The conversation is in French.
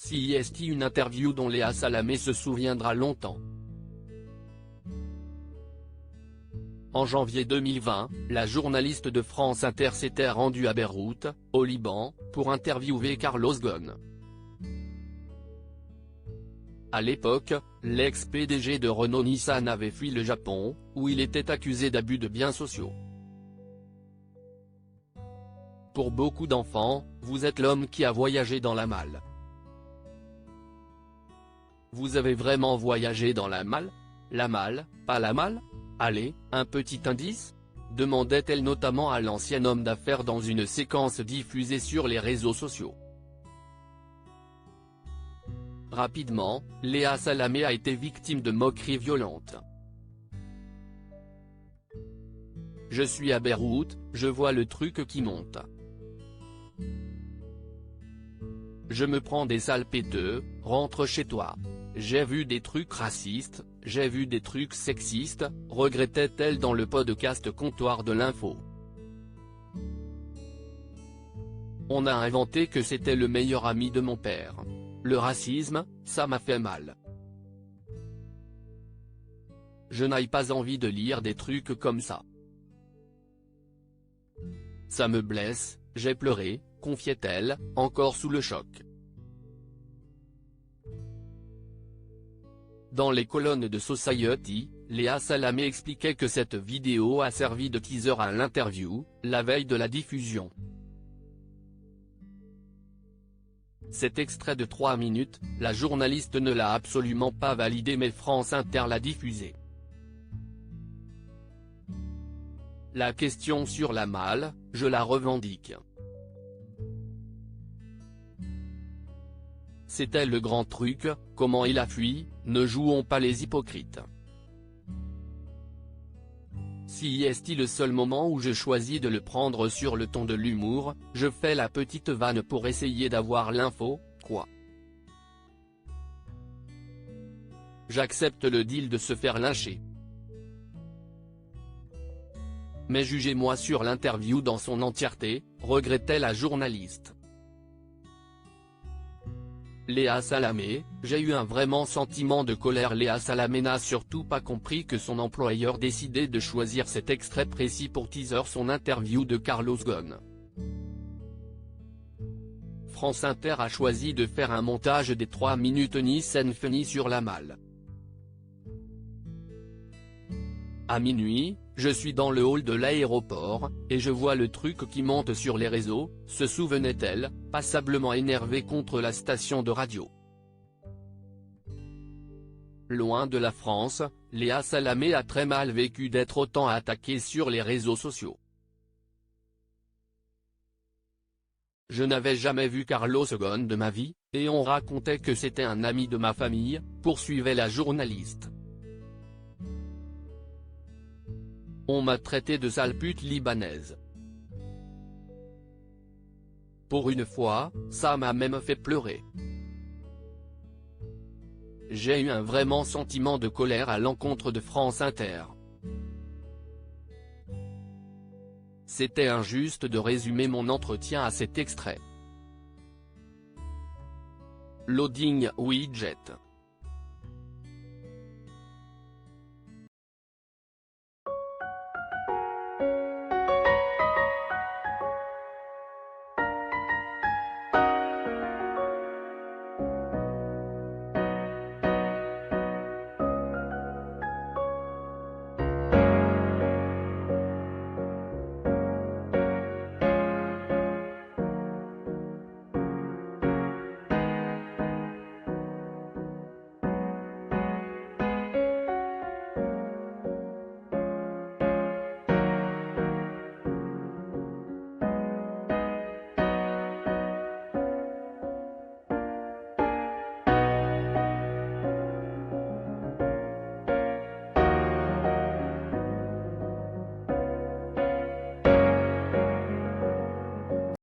CIST, une interview dont Léa Salamé se souviendra longtemps. En janvier 2020, la journaliste de France Inter s'était rendue à Beyrouth, au Liban, pour interviewer Carlos Ghosn. À l'époque, l'ex-PDG de Renault-Nissan avait fui le Japon, où il était accusé d'abus de biens sociaux. Pour beaucoup d'enfants, vous êtes l'homme qui a voyagé dans la malle. Vous avez vraiment voyagé dans la malle? La malle, pas la malle? Allez, un petit indice? Demandait-elle notamment à l'ancien homme d'affaires dans une séquence diffusée sur les réseaux sociaux. Rapidement, Léa Salamé a été victime de moqueries violentes. Je suis à Beyrouth, je vois le truc qui monte. Je me prends des sales péteux, rentre chez toi. J'ai vu des trucs racistes, j'ai vu des trucs sexistes, regrettait-elle dans le podcast Comptoir de l'info. On a inventé que c'était le meilleur ami de mon père. Le racisme, ça m'a fait mal. Je n'ai pas envie de lire des trucs comme ça. Ça me blesse, j'ai pleuré, confiait-elle, encore sous le choc. Dans les colonnes de Society, Léa Salamé expliquait que cette vidéo a servi de teaser à l'interview, la veille de la diffusion. Cet extrait de 3 minutes, la journaliste ne l'a absolument pas validé mais France Inter l'a diffusé. La question sur la malle, je la revendique. C'était le grand truc, comment il a fui, ne jouons pas les hypocrites. CIST, le seul moment où je choisis de le prendre sur le ton de l'humour, je fais la petite vanne pour essayer d'avoir l'info, quoi. J'accepte le deal de se faire lyncher. Mais jugez-moi sur l'interview dans son entièreté, regrettait la journaliste. Léa Salamé, j'ai eu un vraiment sentiment de colère. Léa Salamé n'a surtout pas compris que son employeur décidait de choisir cet extrait précis pour teaser son interview de Carlos Ghosn. France Inter a choisi de faire un montage des 3 minutes ni scène funny sur la malle. À minuit, je suis dans le hall de l'aéroport, et je vois le truc qui monte sur les réseaux, se souvenait-elle, passablement énervée contre la station de radio. Loin de la France, Léa Salamé a très mal vécu d'être autant attaquée sur les réseaux sociaux. Je n'avais jamais vu Carlos Ghosn de ma vie, et on racontait que c'était un ami de ma famille, poursuivait la journaliste. On m'a traité de sale pute libanaise. Pour une fois, ça m'a même fait pleurer. J'ai eu un vraiment sentiment de colère à l'encontre de France Inter. C'était injuste de résumer mon entretien à cet extrait. Loading widget.